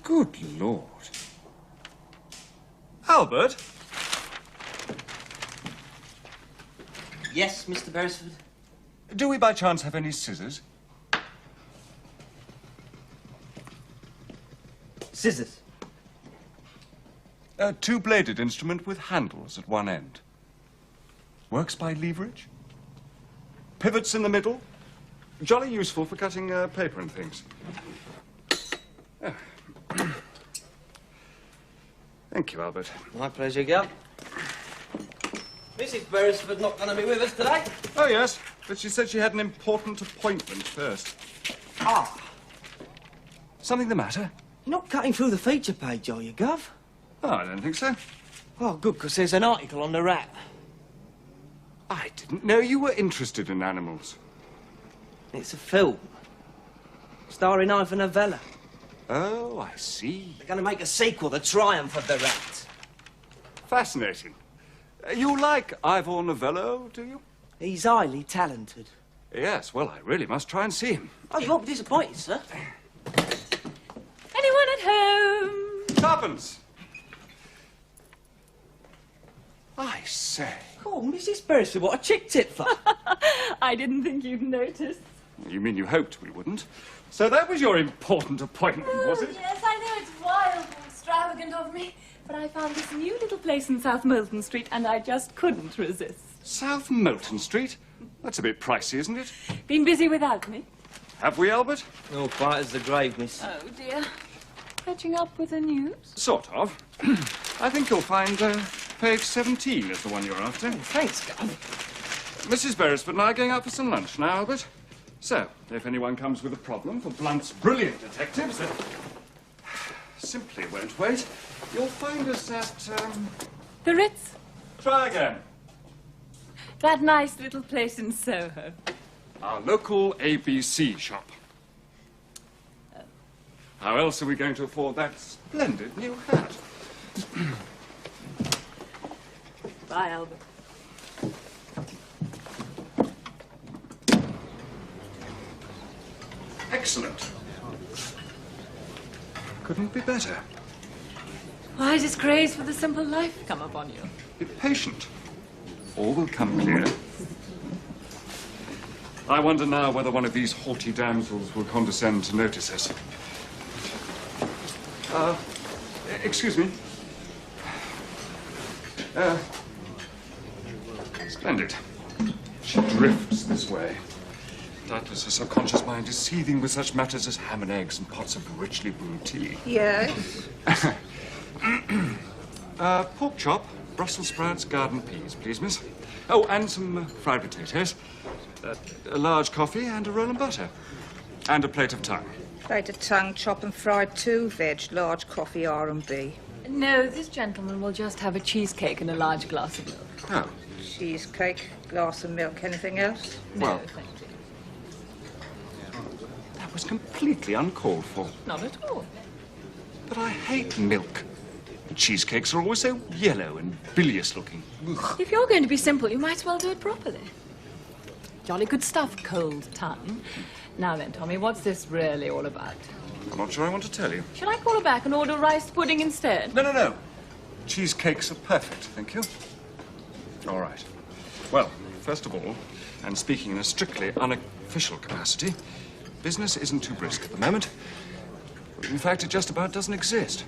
Good Lord. Albert? Yes, Mr. Beresford? Do we by chance have any scissors? Scissors? A two-bladed instrument with handles at one end. Works by leverage. Pivots in the middle. Jolly useful for cutting paper and things. Oh. Thank you, Albert. My pleasure, Gov. Mrs. Beresford not going to be with us today? Oh, yes, but she said she had an important appointment first. Ah. Something the matter? You're not cutting through the feature page, are you, Gov? Oh, I don't think so. Oh, good, because there's an article on the rat. I didn't know you were interested in animals. It's a film. Starring Ivor Novello. Oh, I see. They're going to make a sequel, The Triumph of the Rat. Fascinating. You like Ivor Novello, do you? He's highly talented. Yes, well, I really must try and see him. Oh, you won't be disappointed, sir. Anyone at home? Tuppence! I say. Oh, Mrs. Beresford, what a chick tit for. I didn't think you'd notice. You mean you hoped we wouldn't? So that was your important appointment, was it? Yes, I know it's wild and extravagant of me, but I found this new little place in South Molton Street and I just couldn't resist. South Molton Street? That's a bit pricey, isn't it? Been busy without me? Have we, Albert? Oh, quiet as the grave, miss. Oh, dear. Catching up with the news? Sort of. I think you'll find page 17 is the one you're after. Oh, thanks, Gov. Mrs. Beresford and I are going out for some lunch now, Albert. So, if anyone comes with a problem for Blunt's brilliant detectives that simply won't wait, you'll find us at, The Ritz? Try again. That nice little place in Soho. Our local ABC shop. Oh. How else are we going to afford that splendid new hat? Bye, Albert. Excellent. Couldn't be better. Why does craze for the simple life come upon you? Be patient. All will come clear. I wonder now whether one of these haughty damsels will condescend to notice us. Excuse me. Splendid. She drifts this way. Doubtless her subconscious mind is seething with such matters as ham and eggs and pots of richly brewed tea. Yes? Pork chop, Brussels sprouts, garden peas, please, miss. Oh, and some fried potatoes. A large coffee and a roll and butter. And a plate of tongue. Plate of tongue, chop and fried, 2 veg, large coffee, R&B. No, this gentleman will just have a cheesecake and a large glass of milk. Oh. Cheesecake, glass of milk, anything else? Well, No, thank you. that was completely uncalled for. Not at all. But I hate milk. The cheesecakes are always so yellow and bilious looking. Ugh. If you're going to be simple, you might as well do it properly. Jolly good stuff, cold tongue. Now then, Tommy, what's this really all about? I'm not sure I want to tell you. Shall I call her back and order rice pudding instead? No. Cheesecakes are perfect, thank you. All right. Well, first of all, and speaking in a strictly unofficial capacity, business isn't too brisk at the moment. In fact, it just about doesn't exist.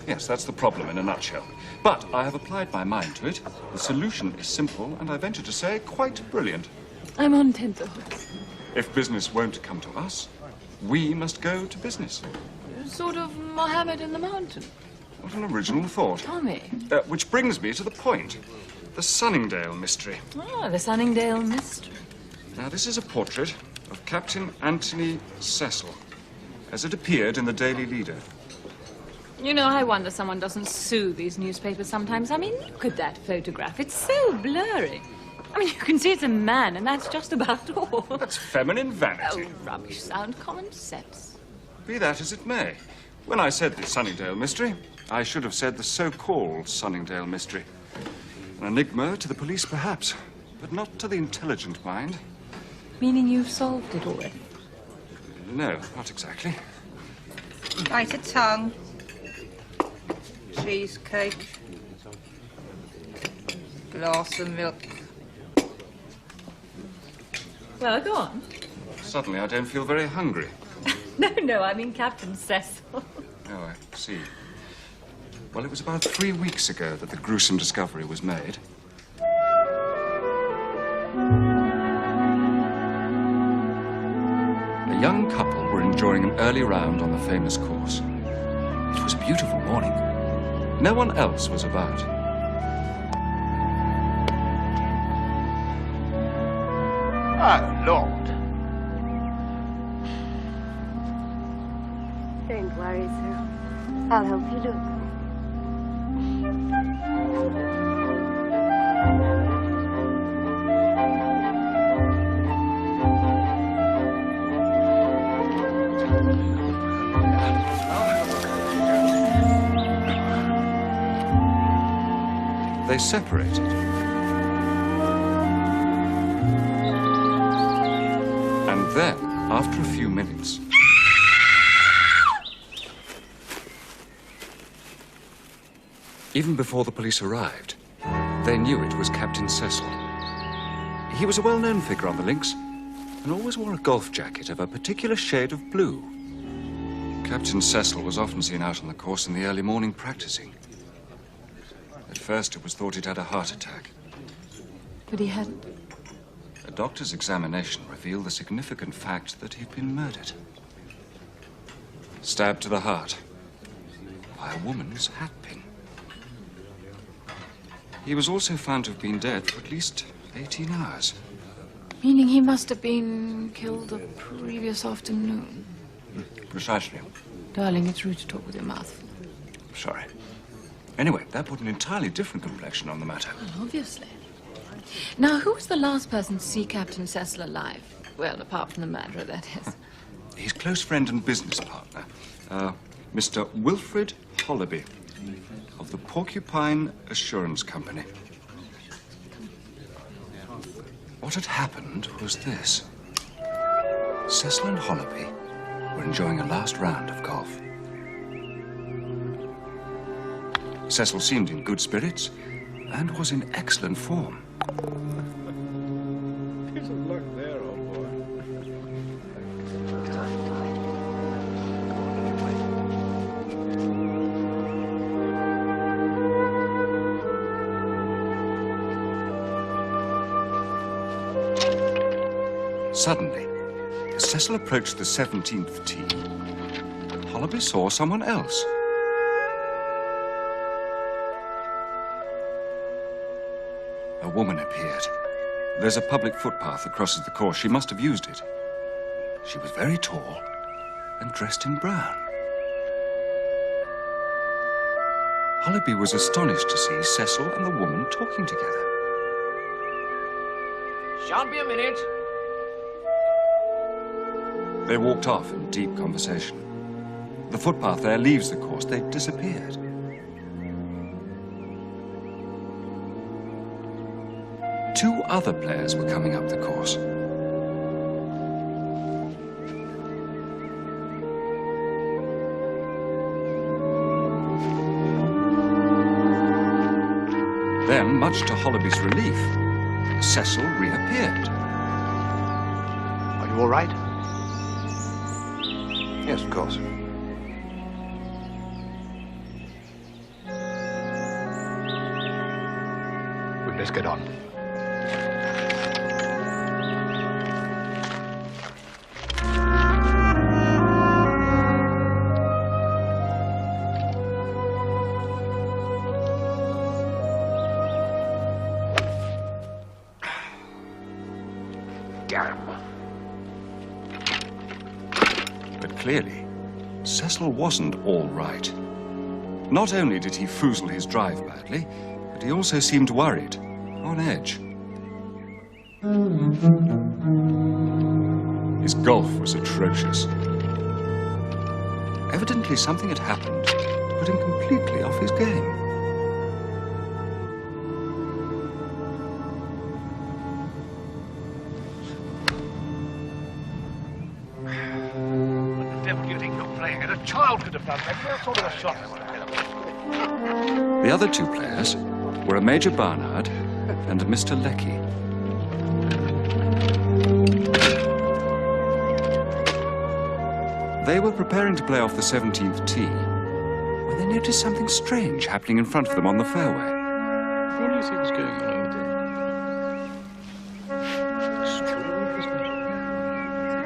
Yes, that's the problem in a nutshell. But I have applied my mind to it. The solution is simple, and I venture to say quite brilliant. I'm on tenterhooks. If business won't come to us, we must go to business. Sort of Mohammed in the mountain. What an original thought. Tommy. Which brings me to the point. The Sunningdale mystery. Ah, the Sunningdale mystery. Now, this is a portrait of Captain Anthony Cecil, as it appeared in the Daily Leader. You know, I wonder someone doesn't sue these newspapers sometimes. I mean, look at that photograph. It's so blurry. I mean, you can see it's a man, and that's just about all. That's feminine vanity. Oh, rubbish. Sound common sense. Be that as it may. When I said the Sunningdale mystery, I should have said the so-called Sunningdale mystery. An enigma to the police, perhaps, but not to the intelligent mind. Meaning you've solved it already? No, not exactly. Bite of tongue. Cheesecake. Glass of milk. Well, go on. Suddenly, I don't feel very hungry. No, I mean Captain Cecil. Oh, I see. Well, it was about 3 weeks ago that the gruesome discovery was made. A young couple were enjoying an early round on the famous course. It was a beautiful morning. No one else was about. Oh, Lord. Don't worry, sir. I'll help you look. They separated. And then, after a few minutes... Even before the police arrived, they knew it was Captain Cecil. He was a well-known figure on the links and always wore a golf jacket of a particular shade of blue. Captain Cecil was often seen out on the course in the early morning practicing. At first, it was thought he'd had a heart attack. But he hadn't. A doctor's examination revealed the significant fact that he'd been murdered. Stabbed to the heart by a woman's hatpin. He was also found to have been dead for at least 18 hours. Meaning he must have been killed the previous afternoon. Precisely. Darling, it's rude to talk with your mouth full. Sorry. Anyway, that put an entirely different complexion on the matter. Well, obviously. Now, who was the last person to see Captain Cecil alive? Well, apart from the murderer, that is. His close friend and business partner, Mr. Wilfred Hollerby, of the Porcupine Assurance Company. What had happened was this. Cecil and Hollerby were enjoying a last round of golf. Cecil seemed in good spirits and was in excellent form. Piece of luck there, old boy. Suddenly, as Cecil approached the 17th tee, Hollerby saw someone else. A woman appeared. There's a public footpath that crosses the course. She must have used it. She was very tall and dressed in brown. Hollerby was astonished to see Cecil and the woman talking together. Shan't be a minute. They walked off in deep conversation. The footpath there leaves the course. They'd disappeared. Two other players were coming up the course. Then, much to Hollerby's relief, Cecil reappeared. Are you all right? Yes, of course. We'd best get on. But clearly, Cecil wasn't all right. Not only did he foozle his drive badly, but he also seemed worried, on edge. His golf was atrocious. Evidently, something had happened to put him completely off his game. What the devil do you think you're playing at? A a child could have done that. What sort of a shot? The other two players were a Major Barnard and a Mr. Leckie. They were preparing to play off the 17th tee when they noticed something strange happening in front of them on the fairway. What do you think is going on over there? Strange, isn't it?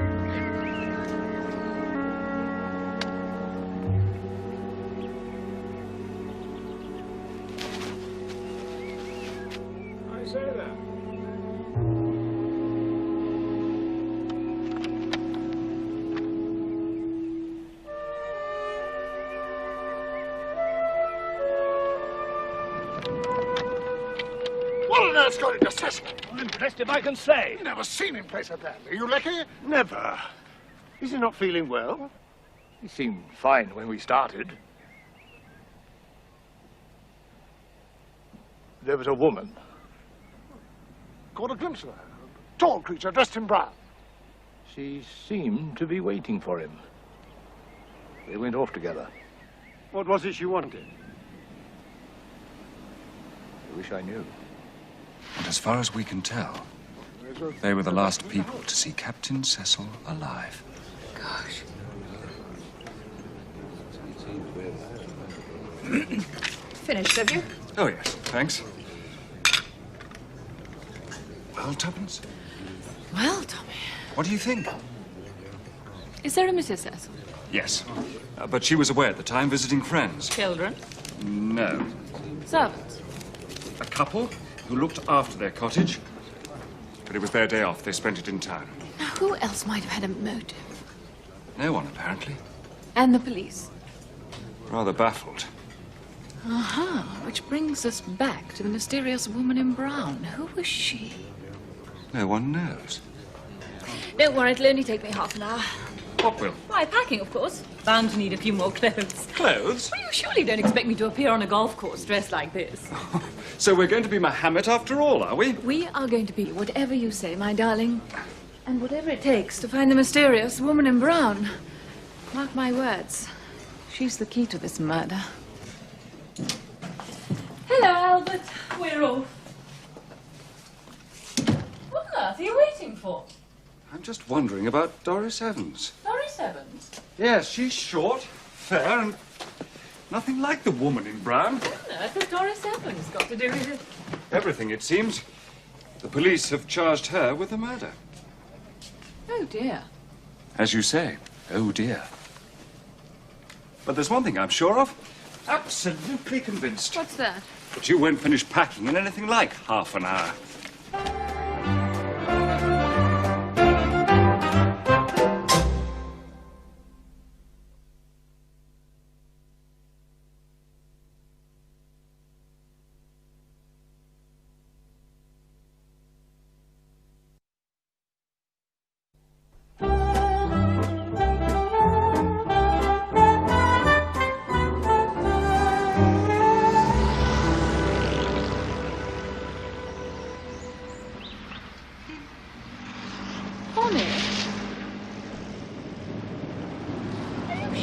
I say that. What on earth's got into Cecil? I'm impressed if I can say. Never seen him play so badly. You Leckie? Never. Is he not feeling well? He seemed fine when we started. There was a woman. Caught a glimpse of her. A tall creature dressed in brown. She seemed to be waiting for him. They went off together. What was it she wanted? I wish I knew. And as far as we can tell, they were the last people to see Captain Cecil alive. Gosh. Finished, have you? Oh, yes, thanks. Well, Tuppence, Well, Tommy, what do you think? is there a Mrs. Cecil? Yes, but she was away at the time visiting friends. Children? No. Servants? A couple who looked after their cottage, but it was their day off. They spent it in town. Now, who else might have had a motive? No one, apparently. And the police? Rather baffled. Aha, which brings us back to the mysterious woman in brown. Who was she? No one knows. Don't worry, it'll only take me half an hour. What will? Why, packing, of course. Bound to need a few more clothes. Clothes? Well, you surely don't expect me to appear on a golf course dressed like this. So we're going to be Mohammed after all, are we? We are going to be whatever you say, my darling. And whatever it takes to find the mysterious woman in brown. Mark my words. She's the key to this murder. Hello, Albert. We're off. What on earth are you waiting for? I'm just wondering about Doris Evans. Doris Evans? Yes, she's short, fair, and nothing like the woman in brown. What on earth has Doris Evans got to do with it? Everything, it seems. The police have charged her with the murder. Oh, dear. As you say, oh dear. But there's one thing I'm sure of. Absolutely convinced. What's that? That you won't finish packing in anything like half an hour.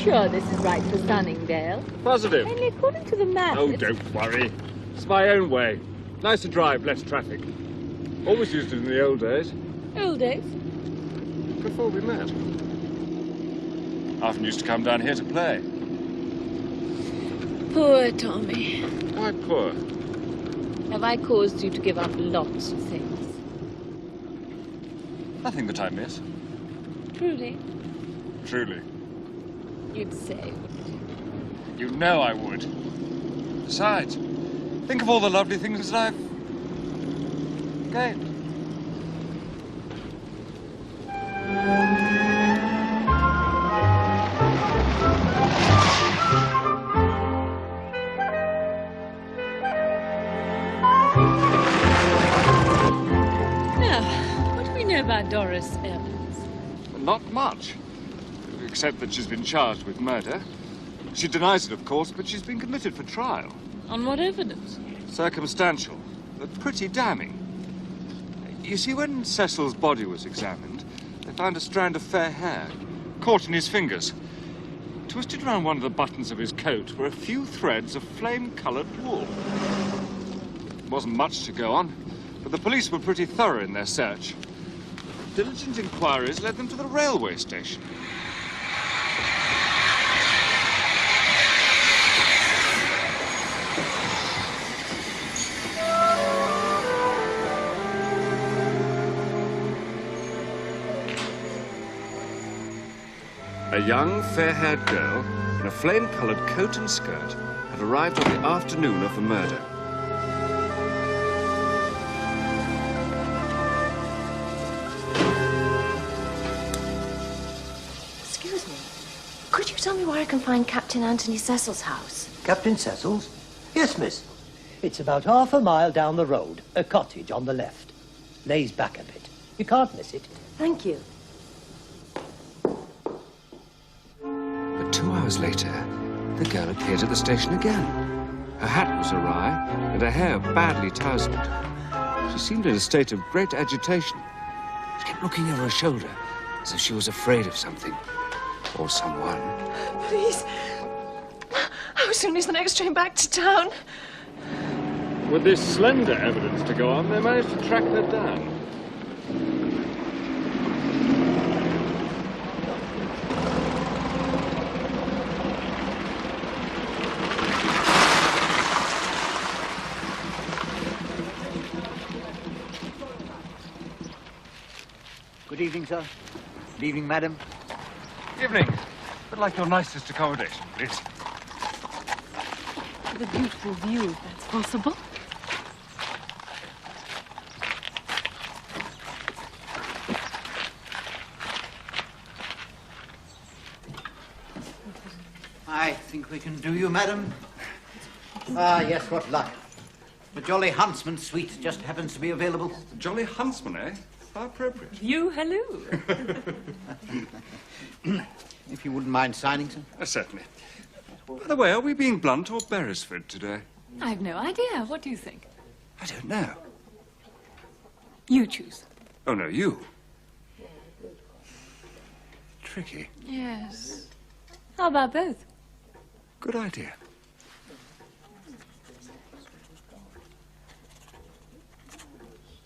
Sure this is right for Sunningdale. Positive. And according to the map... Oh, don't worry. It's my own way. Nicer drive, less traffic. Always used it in the old days. Old days? Before we met. Often used to come down here to play. Poor Tommy. Quite poor. Have I caused you to give up lots of things? Nothing that I miss. Truly? Truly. You'd say, wouldn't you? You know I would. Besides, think of all the lovely things that I've gained. Now, what do we know about Doris Evans? Not much. Except that she's been charged with murder. She denies it, of course, but she's been committed for trial. On what evidence? Circumstantial, but pretty damning. You see, when Cecil's body was examined, they found a strand of fair hair caught in his fingers. To twisted around one of the buttons of his coat were a few threads of flame-coloured wool. There wasn't much to go on, but the police were pretty thorough in their search. Diligent inquiries led them to the railway station. A young, fair-haired girl in a flame-coloured coat and skirt had arrived on the afternoon of the murder. Excuse me. Could you tell me where I can find Captain Anthony Cecil's house? Captain Cecil's? Yes, miss. It's about half a mile down the road. A cottage on the left. Lays back a bit. You can't miss it. Thank you. But 2 hours later, the girl appeared at the station again. Her hat was awry and her hair badly tousled. She seemed in a state of great agitation. She kept looking over her shoulder as if she was afraid of something or someone. Please. How soon is the next train back to town? With this slender evidence to go on, they managed to track her down. Good evening, sir. Good evening, madam. Evening. I'd like your nicest accommodation, please. With a beautiful view, if that's possible. I think we can do you, madam. Ah, yes, what luck. The Jolly Huntsman suite just happens to be available. The Jolly Huntsman, eh? How appropriate. You, hello. If you wouldn't mind signing, sir. Certainly. By the way, are we being Blunt or Beresford today? I have no idea. What do you think? I don't know. You choose. Oh, no, you. Tricky. Yes. How about both? Good idea.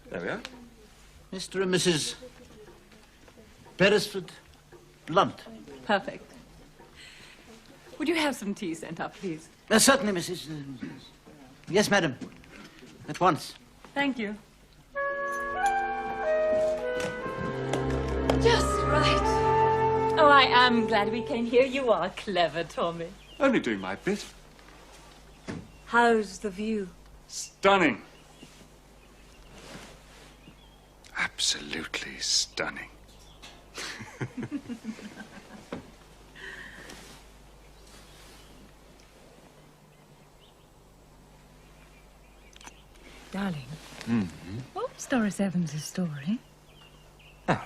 There we are. Mr. and Mrs. Beresford Blunt. Perfect. Would you have some tea sent up, please? Certainly, Mrs. Yes, madam. At once. Thank you. Just right. Oh, I am glad we came here. You are clever, Tommy. Only doing my bit. How's the view? Stunning. Absolutely stunning. Darling, Mm-hmm. what was Doris Evans' story? Oh,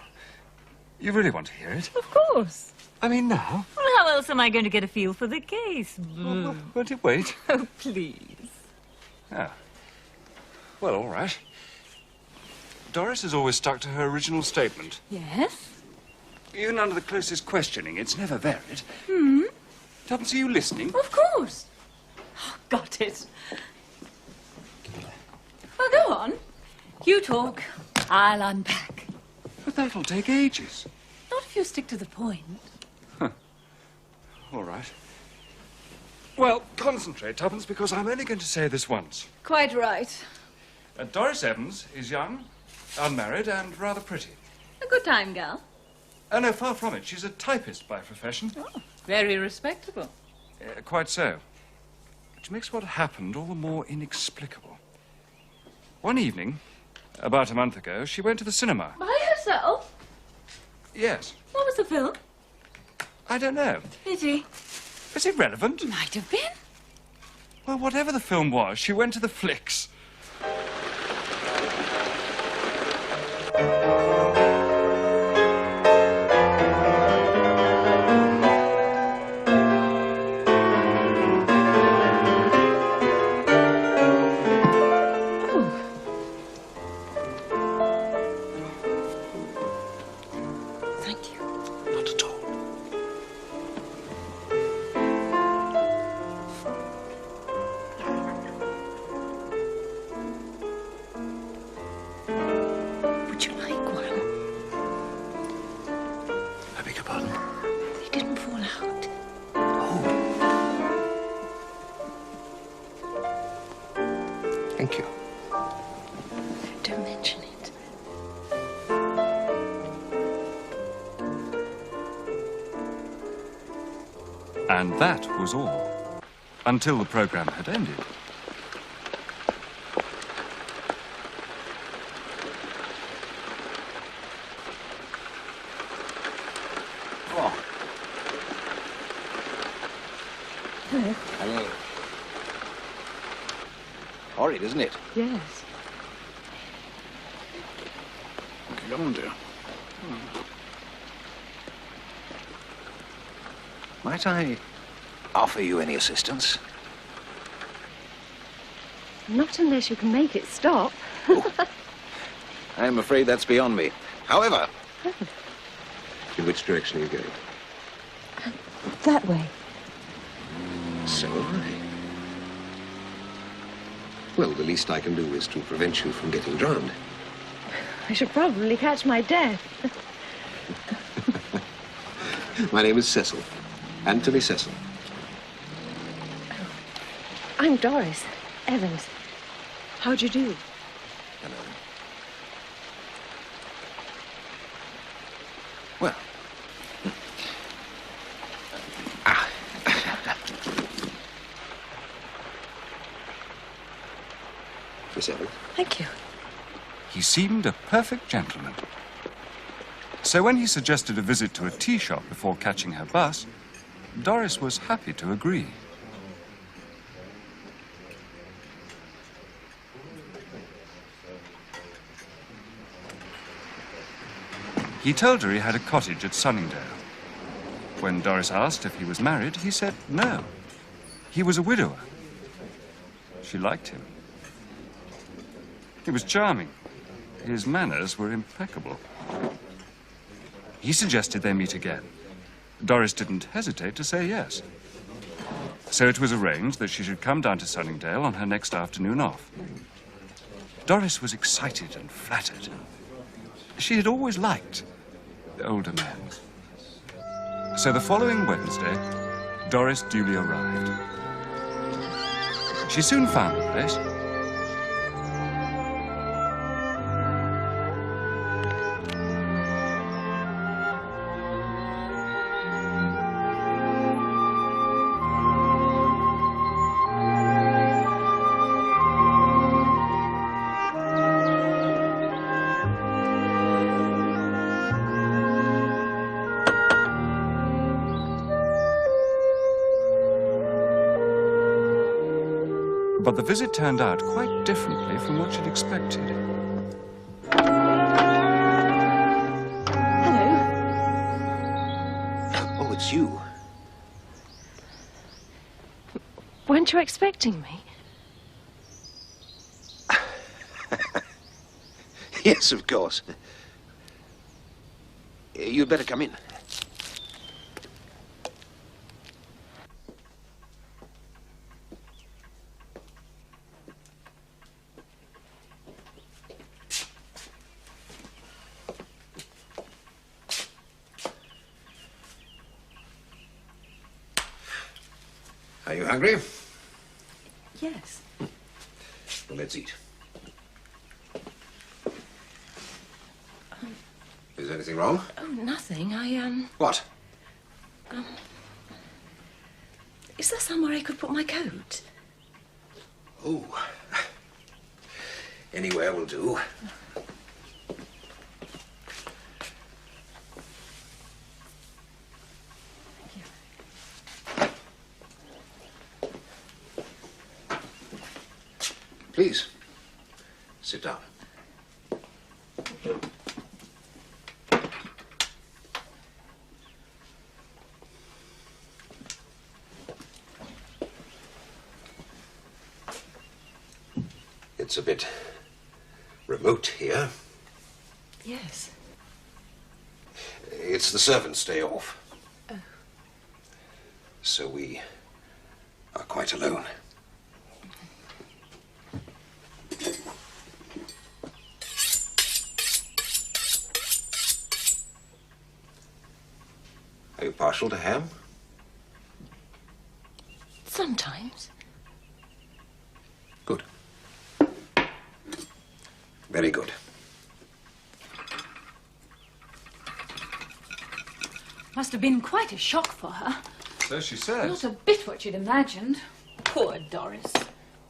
you really want to hear it? Of course. I mean, now? Well, how else am I going to get a feel for the case? Well, won't it wait? Oh, please. Ah. Well, all right. Doris has always stuck to her original statement. Yes? Even under the closest questioning, it's never varied. Hmm? Tuppence, are you listening? Of course. Oh, got it. Well, go on. You talk. I'll unpack. But that'll take ages. Not if you stick to the point. All right. Well, concentrate, Tuppence, because I'm only going to say this once. Quite right. Doris Evans is young, unmarried, and rather pretty. A good time, gal. Oh, no, far from it. She's a typist by profession. Oh, very respectable. Quite so. Which makes what happened all the more inexplicable. One evening, about a month ago, she went to the cinema. By herself? Yes. What was the film? I don't know. Pity. Is it relevant? Might have been. Well, whatever the film was, she went to the flicks. beg your pardon? He didn't fall out. Thank you. Don't mention it. And that was all. Until the program had ended. Oh. Hello. Hello. Horrid, isn't it? Yes. Go on, dear. Might I offer you any assistance? Not unless you can make it stop. I'm afraid that's beyond me. However, in which direction are you going? That way. So am I. Well, the least I can do is to prevent you from getting drowned. I should probably catch my death. My name is Cecil. Anthony Cecil. I'm Doris Evans. How'd you do? Hello. Well. Miss Evans. Thank you. He seemed a perfect gentleman. So when he suggested a visit to a tea shop before catching her bus, Doris was happy to agree. He told her he had a cottage at Sunningdale. When Doris asked if he was married, he said no. He was a widower. She liked him. He was charming. His manners were impeccable. He suggested they meet again. Doris didn't hesitate to say yes. So it was arranged that she should come down to Sunningdale on her next afternoon off. Doris was excited and flattered. She had always liked older men. So the following Wednesday, Doris duly arrived. She soon found the place. But the visit turned out quite differently from what she'd expected. Hello. Oh, it's you. Weren't you expecting me? Yes, of course. You'd better come in. Are you hungry? Yes. Well, let's eat. Is anything wrong? Oh, nothing. What? Is there somewhere I could put my coat? Oh. Anywhere will do. Please, sit down. It's a bit remote here. Yes. It's the servants' day off. Oh. So we are quite alone. Are you partial to ham? Sometimes. Good. Very good. Must have been quite a shock for her. So she says. Not a bit what she'd imagined. Poor Doris.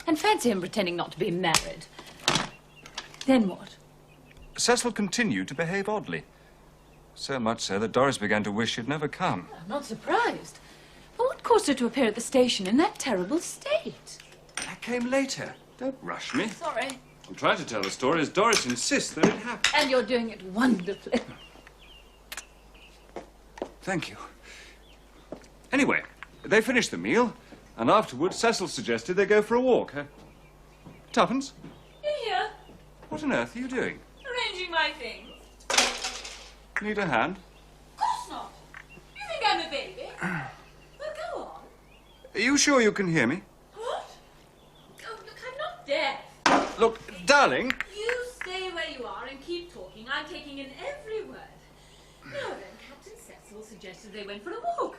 And fancy him pretending not to be married. Then what? Cecil continued to behave oddly. So much so that Doris began to wish she'd never come. I'm not surprised. But what caused her to appear at the station in that terrible state? That came later. Don't rush me. Sorry. I'm trying to tell the story as Doris insists that it happened. And you're doing it wonderfully. Thank you. Anyway, they finished the meal, and afterwards Cecil suggested they go for a walk. Tuppence? You here? What on earth are you doing? Arranging my things. Need a hand? Of course not. You think I'm a baby? Well, go on. Are you sure you can hear me? What? Oh, look, I'm not deaf. Look, darling. You stay where you are and keep talking. I'm taking in every word. Now then, Captain Cecil suggested they went for a walk.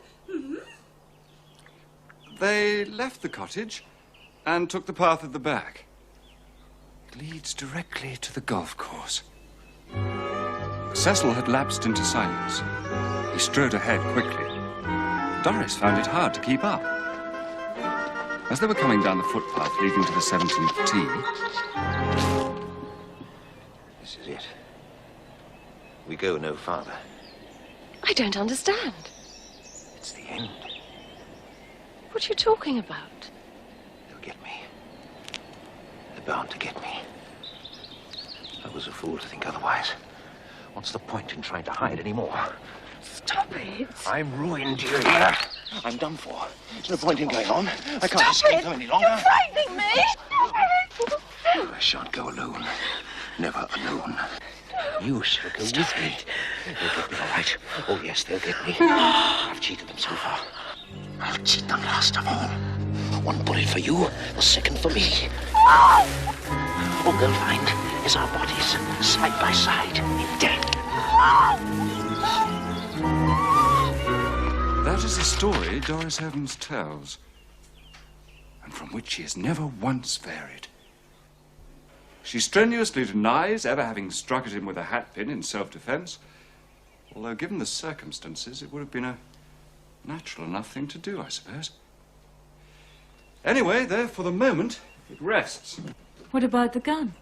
They left the cottage and took the path at the back. It leads directly to the golf course. Cecil had lapsed into silence. He strode ahead quickly. Doris found it hard to keep up. As they were coming down the footpath leading to the 17th tee... This is it. We go no farther. I don't understand. It's the end. What are you talking about? They'll get me. They're bound to get me. I was a fool to think otherwise. What's the point in trying to hide anymore? Stop it. I'm ruined, do you hear? I'm done for. There's no point in going on. I can't Stop escape it. them any longer. You're frightening me. I shan't go alone. Never alone. You shall go with me. They'll get me, all right. Oh, yes, they'll get me. I've cheated them so far. I'll cheat them last of all. One bullet for you, the second for me. All they'll find is our bodies, side by side, in death. That is a story Doris Evans tells, and from which she has never once varied. She strenuously denies ever having struck at him with a hatpin in self-defense, although given the circumstances, it would have been a natural enough thing to do, I suppose. Anyway, there, for the moment, it rests. What about the gun?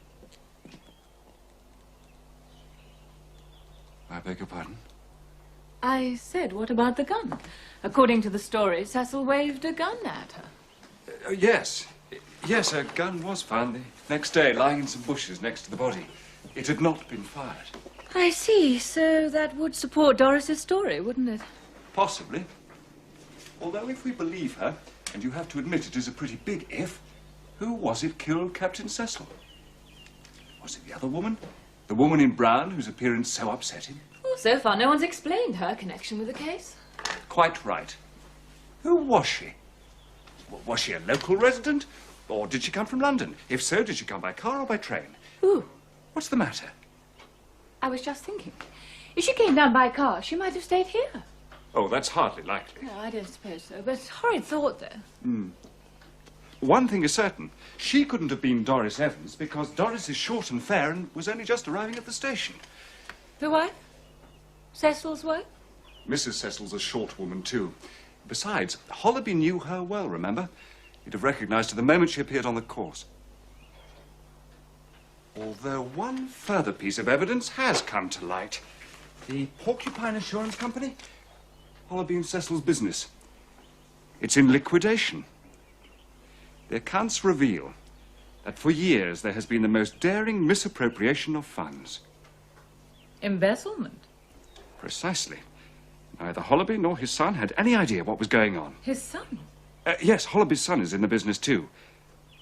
I beg your pardon? I said, what about the gun? According to the story, Cecil waved a gun at her. Yes. Yes, a gun was found the next day, lying in some bushes next to the body. It had not been fired. I see. So that would support Doris's story, wouldn't it? Possibly. Although if we believe her, and you have to admit it is a pretty big if, who was it killed Captain Cecil? Was it the other woman? The woman in brown whose appearance so upset him? Well, so far no one's explained her connection with the case. Quite right. Who was she? Was she a local resident? Or did she come from London? If so, did she come by car or by train? Ooh. What's the matter? I was just thinking. If she came down by car, she might have stayed here. Oh, that's hardly likely. No, I don't suppose so. But horrid thought, though. One thing is certain. She couldn't have been Doris Evans because Doris is short and fair and was only just arriving at the station. The wife? Cecil's wife? Mrs. Cecil's a short woman, too. Besides, Hollerby knew her well, remember? He'd have recognized her the moment she appeared on the course. Although one further piece of evidence has come to light. The Porcupine Assurance Company? Hollerby and Cecil's business. It's in liquidation. The accounts reveal that for years there has been the most daring misappropriation of funds. Embezzlement? Precisely. Neither Hollerby nor his son had any idea what was going on. His son? Yes, Hollerby's son is in the business too.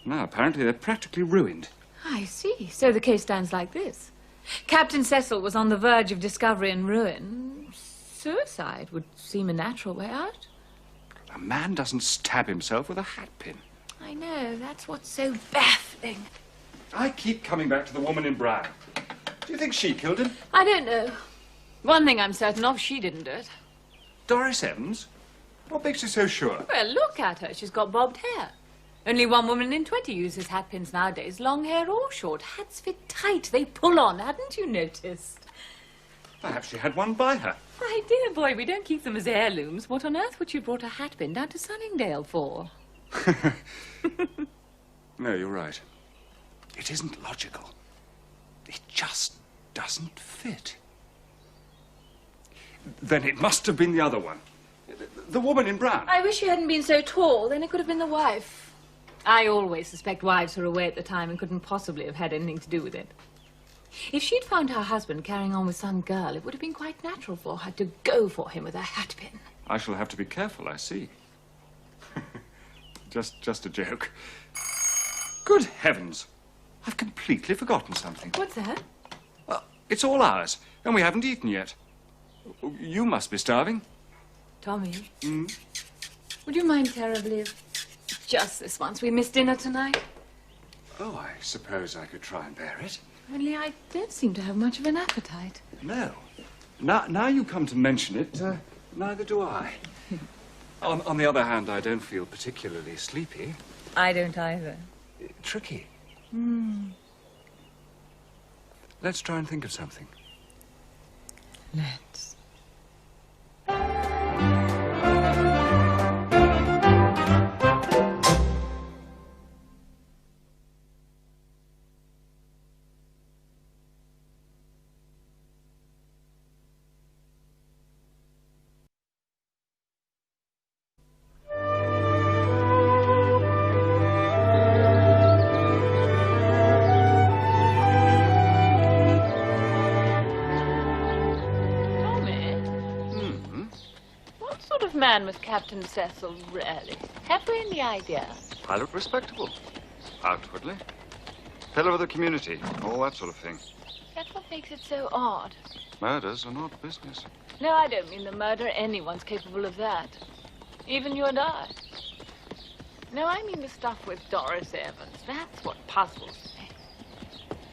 Now, apparently they're practically ruined. I see. So the case stands like this. Captain Cecil was on the verge of discovery and ruin. Suicide would seem a natural way out. A man doesn't stab himself with a hatpin. I know. That's what's so baffling. I keep coming back to the woman in brown. Do you think she killed him? I don't know. One thing I'm certain of, she didn't do it. Doris Evans? What makes you so sure? Well, look at her. She's got bobbed hair. Only one woman in 20 uses hat pins nowadays, long hair or short. Hats fit tight. They pull on. Hadn't you noticed? Perhaps she had one by her. My dear boy, we don't keep them as heirlooms. What on earth would she have brought a hat pin down to Sunningdale for? No, you're right. It isn't logical. It just doesn't fit. Then it must have been the other one. The woman in brown. I wish she hadn't been so tall. Then it could have been the wife. I always suspect wives were away at the time and couldn't possibly have had anything to do with it. If she'd found her husband carrying on with some girl, it would have been quite natural for her to go for him with a hatpin. I shall have to be careful, I see. Just a joke. Good heavens. I've completely forgotten something. What's that? It's all ours, and we haven't eaten yet. You must be starving. Tommy, would you mind terribly if just this once we missed dinner tonight? Oh, I suppose I could try and bear it. Only I don't seem to have much of an appetite. No. Now you come to mention it, neither do I. On the other hand, I don't feel particularly sleepy. I don't either. Tricky. Let's try and think of something. Let's. Man was Captain Cecil, really. Have we any idea? I look respectable. Outwardly. Fellow of the community, all that sort of thing. That's what makes it so odd. Murders are not business. No, I don't mean the murder. Anyone's capable of that. Even you and I. No, I mean the stuff with Doris Evans. That's what puzzles me.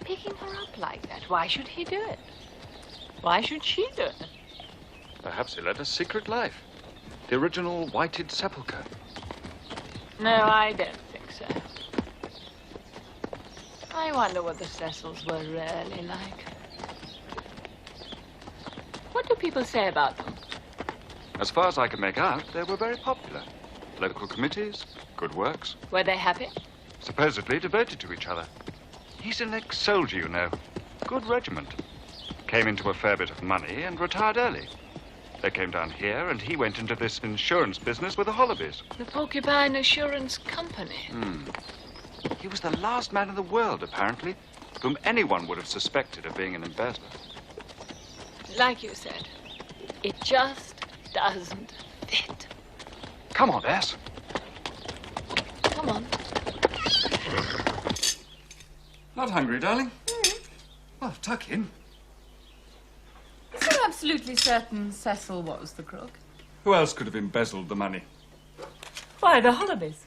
Picking her up like that. Why should he do it? Why should she do it? Perhaps he led a secret life. The original whited sepulchre. No, I don't think so. I wonder what the Cecils were really like. What do people say about them? As far as I can make out, they were very popular. Local committees, good works. Were they happy? Supposedly devoted to each other. He's an ex-soldier, you know. Good regiment. Came into a fair bit of money and retired early. They came down here, and he went into this insurance business with the Hollabys. The Porcupine Assurance Company. He was the last man in the world, apparently, whom anyone would have suspected of being an embezzler. Like you said, it just doesn't fit. Come on, Bess. Come on. Not hungry, darling? Well, tuck in. Is it absolutely certain Cecil was the crook? Who else could have embezzled the money? Why, the Hollabys.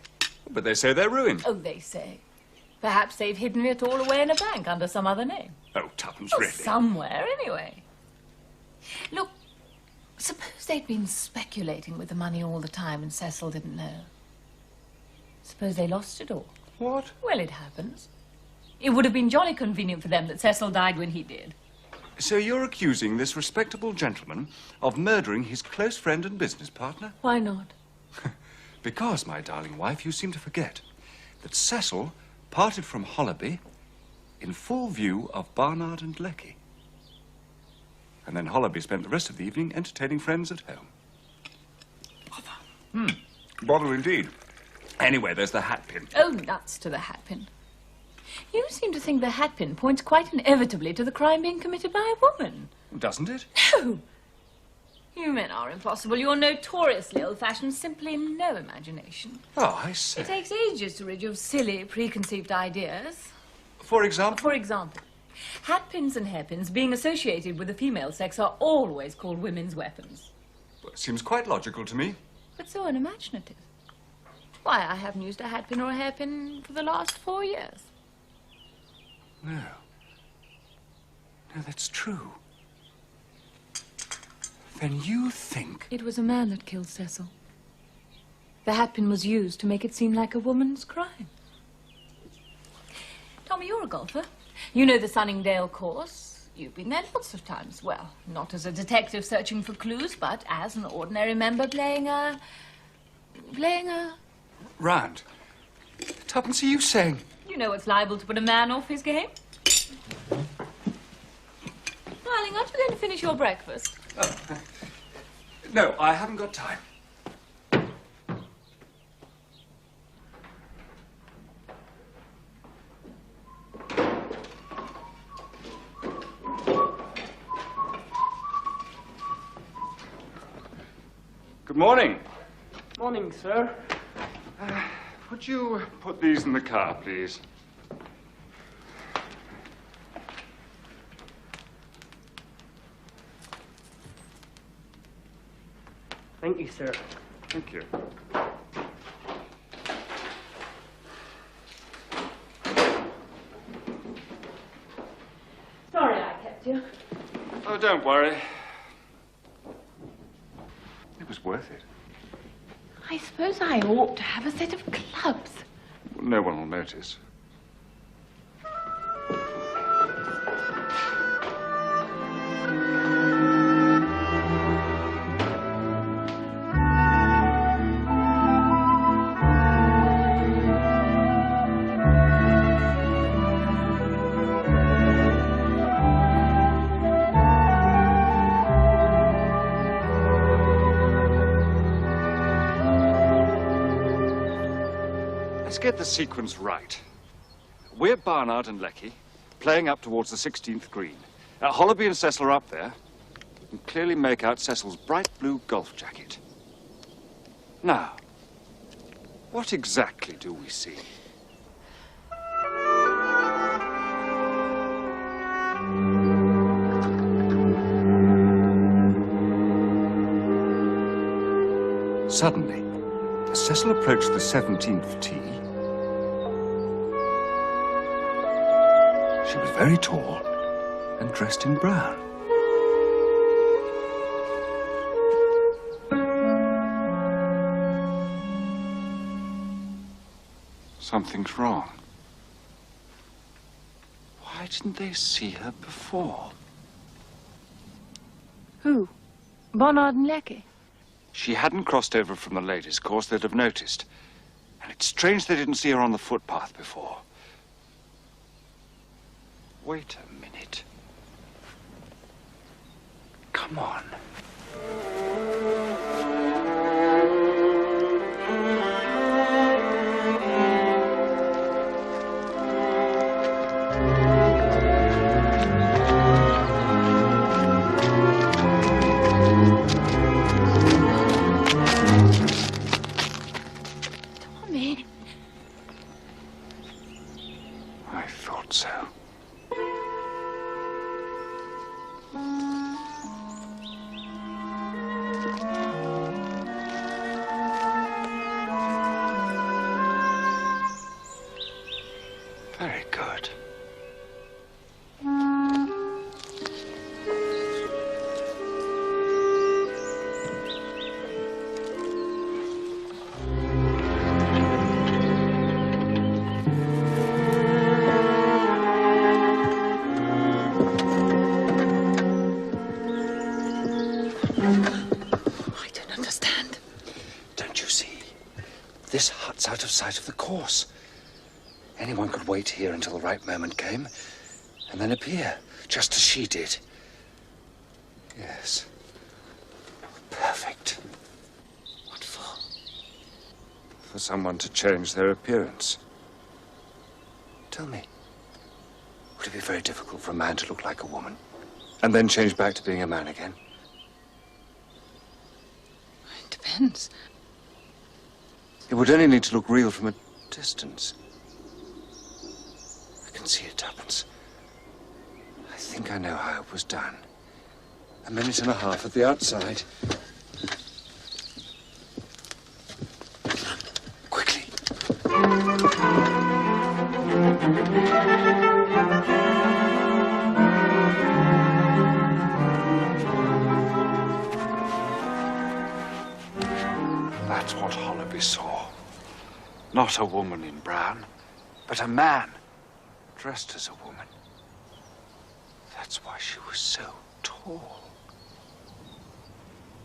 But they say they're ruined. Oh, they say. Perhaps they've hidden it all away in a bank under some other name. Oh, tuppence, Oh, really? somewhere, anyway. Look, suppose they'd been speculating with the money all the time and Cecil didn't know. Suppose they lost it all. What? Well, it happens. It would have been jolly convenient for them that Cecil died when he did. So you're accusing this respectable gentleman of murdering his close friend and business partner? Why not? Because, my darling wife, you seem to forget that Cecil parted from Hollaby in full view of Barnard and Lecky. And then Hollaby spent the rest of the evening entertaining friends at home. Bother. Bother indeed. Anyway, there's the hatpin. Oh, nuts to the hatpin. You seem to think the hatpin points quite inevitably to the crime being committed by a woman. Doesn't it? No. You men are impossible. You're notoriously old-fashioned, simply no imagination. Oh, I see. It takes ages to rid you of silly, preconceived ideas. For example? For example, hatpins and hairpins being associated with the female sex are always called women's weapons. Well, it seems quite logical to me. But so unimaginative. Why, I haven't used a hatpin or a hairpin for the last 4 years. No, that's true. Then you think... It was a man that killed Cecil. The hatpin was used to make it seem like a woman's crime. Tommy, you're a golfer. You know the Sunningdale course. You've been there lots of times. Well, not as a detective searching for clues, but as an ordinary member playing a... Round. Tuppence, are you saying? You know what's liable to put a man off his game? Darling, aren't you going to finish your breakfast? Oh, no, I haven't got time. Good morning. Morning, sir. Would you put these in the car, please? Thank you, sir. Thank you. Sorry I kept you. Oh, don't worry. It was worth it. I suppose I ought to have a set of clubs. No one will notice. Let's get the sequence right. We're Barnard and Lecky, playing up towards the 16th green. Hollerby and Cecil are up there. You can clearly make out Cecil's bright blue golf jacket. Now, what exactly do we see? Suddenly, as Cecil approached the 17th tee, she was very tall and dressed in brown. Something's wrong. Why didn't they see her before? Who? Barnard and Lecky? She hadn't crossed over from the ladies' course, they'd have noticed. And it's strange they didn't see her on the footpath before. Wait a minute. Come on. Tommy. I thought so. Very good. I don't understand. Don't you see? This hut's out of sight of the course. Anyone could wait here until the right moment came, and then appear, just as she did. Yes. Perfect. What for? For someone to change their appearance. Tell me, would it be very difficult for a man to look like a woman, And then change back to being a man again? It depends. It would only need to look real from a distance. I can see it, Tuppence. I think I know how it was done. 1.5 minutes at the outside. Quickly. That's what Hollaby saw. Not a woman in brown, but a man dressed as a woman. That's why she was so tall.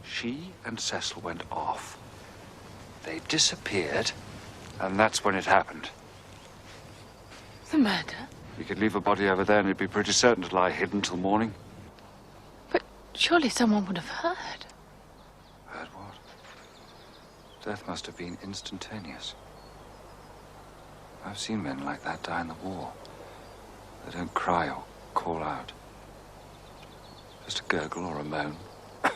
She and Cecil went off. They disappeared, and that's when it happened. The murder? We could leave a body over there and it'd be pretty certain to lie hidden till morning. But surely someone would have heard. Heard what? Death must have been instantaneous. I've seen men like that die in the war. They don't cry or call out. Just a gurgle or a moan. A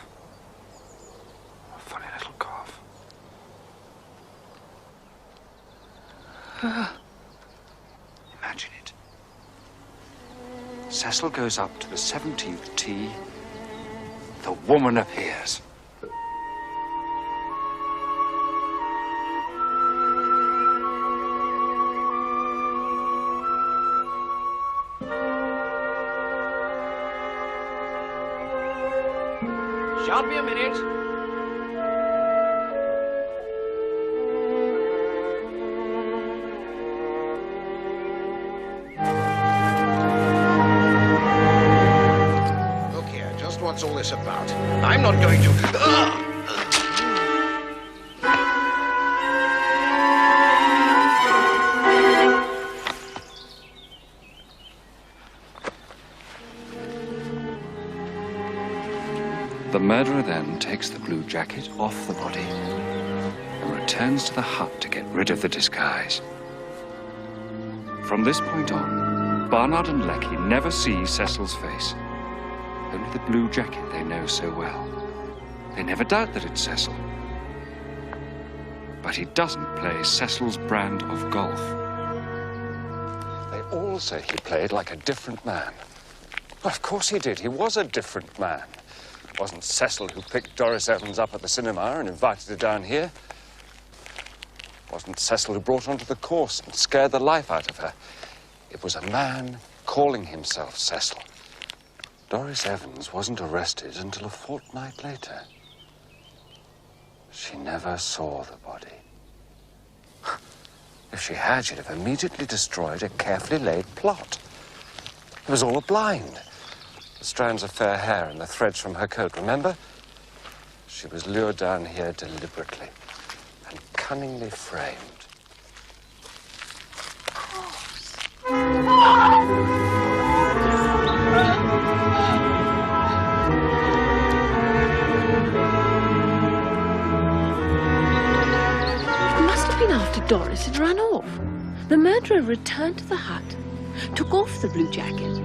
funny little cough. Imagine it. Cecil goes up to the 17th tee. The woman appears. Shan't be a minute. Look here, just what's all this about? I'm not going to... The murderer then takes the blue jacket off the body and returns to the hut to get rid of the disguise. From this point on, Barnard and Lecky never see Cecil's face. Only the blue jacket they know so well. They never doubt that it's Cecil. But he doesn't play Cecil's brand of golf. They all say he played like a different man. Well, of course he did. He was a different man. It wasn't Cecil who picked Doris Evans up at the cinema and invited her down here. It wasn't Cecil who brought her onto the course and scared the life out of her. It was a man calling himself Cecil. Doris Evans wasn't arrested until a fortnight later. She never saw the body. If she had, she'd have immediately destroyed a carefully laid plot. It was all a blind. The strands of fair hair and the threads from her coat, remember? She was lured down here deliberately and cunningly framed. It must have been after Doris had run off. The murderer returned to the hut, took off the blue jacket,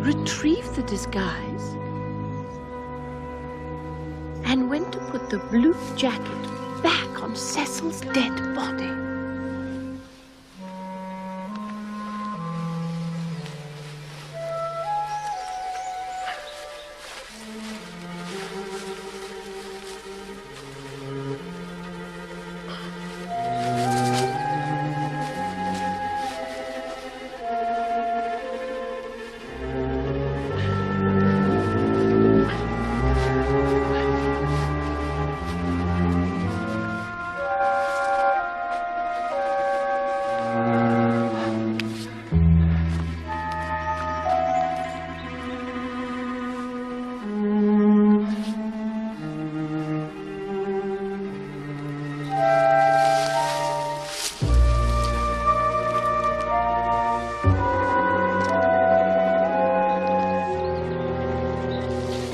retrieved the disguise, and went to put the blue jacket back on Cecil's dead body.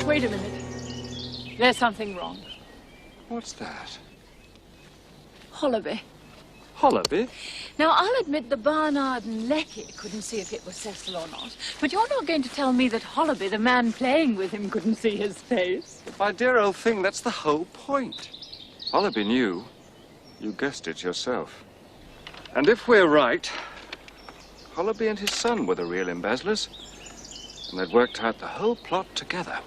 Wait a minute. There's something wrong. What's that? Hollaby. Hollaby? Now, I'll admit the Barnard and Lecky couldn't see if it was Cecil or not, but you're not going to tell me that Hollaby, the man playing with him, couldn't see his face. My dear old thing, that's the whole point. Hollaby knew. You guessed it yourself. And if we're right, Hollaby and his son were the real embezzlers, and they'd worked out the whole plot together.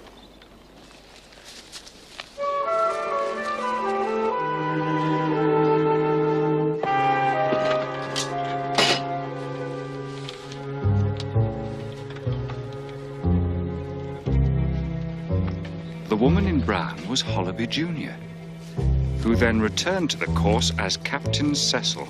The woman in brown was Hollaby Jr. who then returned to the course as Captain Cecil.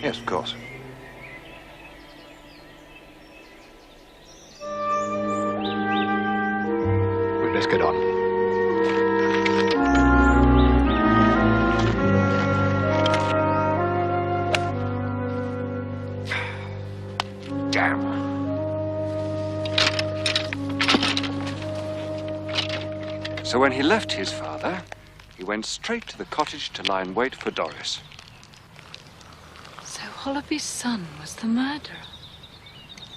Yes, of course. Well, let's get on. Damn. So when he left his father, he went straight to the cottage to lie in wait for Doris. So Hollerby's son was the murderer.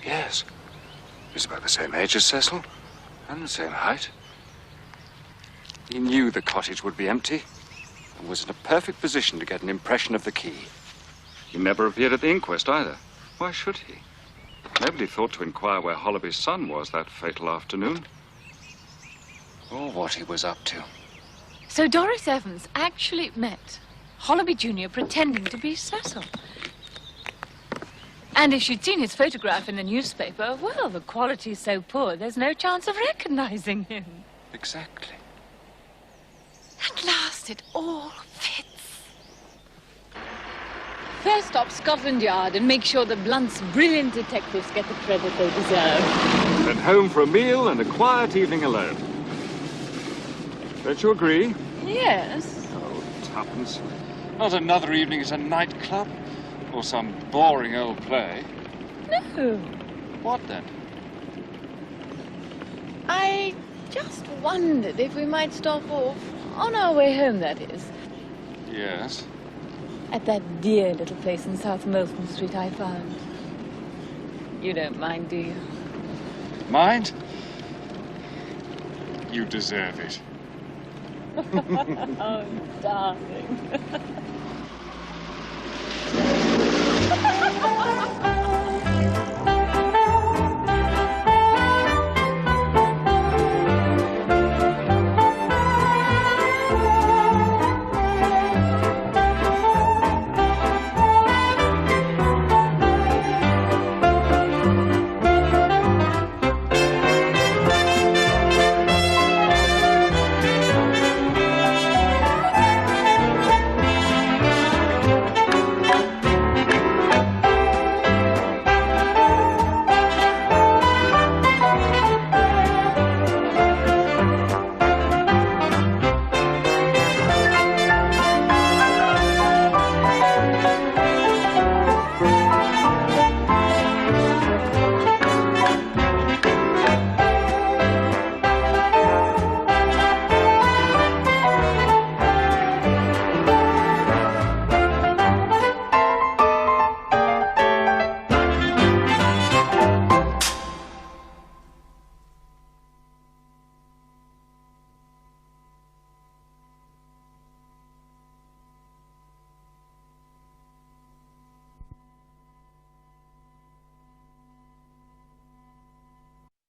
Yes. He's about the same age as Cecil, and the same height. He knew the cottage would be empty, and was in a perfect position to get an impression of the key. He never appeared at the inquest either. Why should he? Nobody thought to inquire where Hollerby's son was that fatal afternoon, or what he was up to. So Doris Evans actually met Hollerby Jr. pretending to be Cecil. And if she'd seen his photograph in the newspaper, well, the quality's so poor, there's no chance of recognizing him. Exactly. At last, it all fits. First stop, Scotland Yard, and make sure that Blunt's brilliant detectives get the credit they deserve. Then home for a meal and a quiet evening alone. Don't you agree? Yes. Oh, tuppence. Not another evening at a nightclub or some boring old play. No. What then? I just wondered if we might stop off, on our way home, that is, Yes. at that dear little place in South Molton Street I found. You don't mind, do you? Mind? You deserve it. Oh, darling.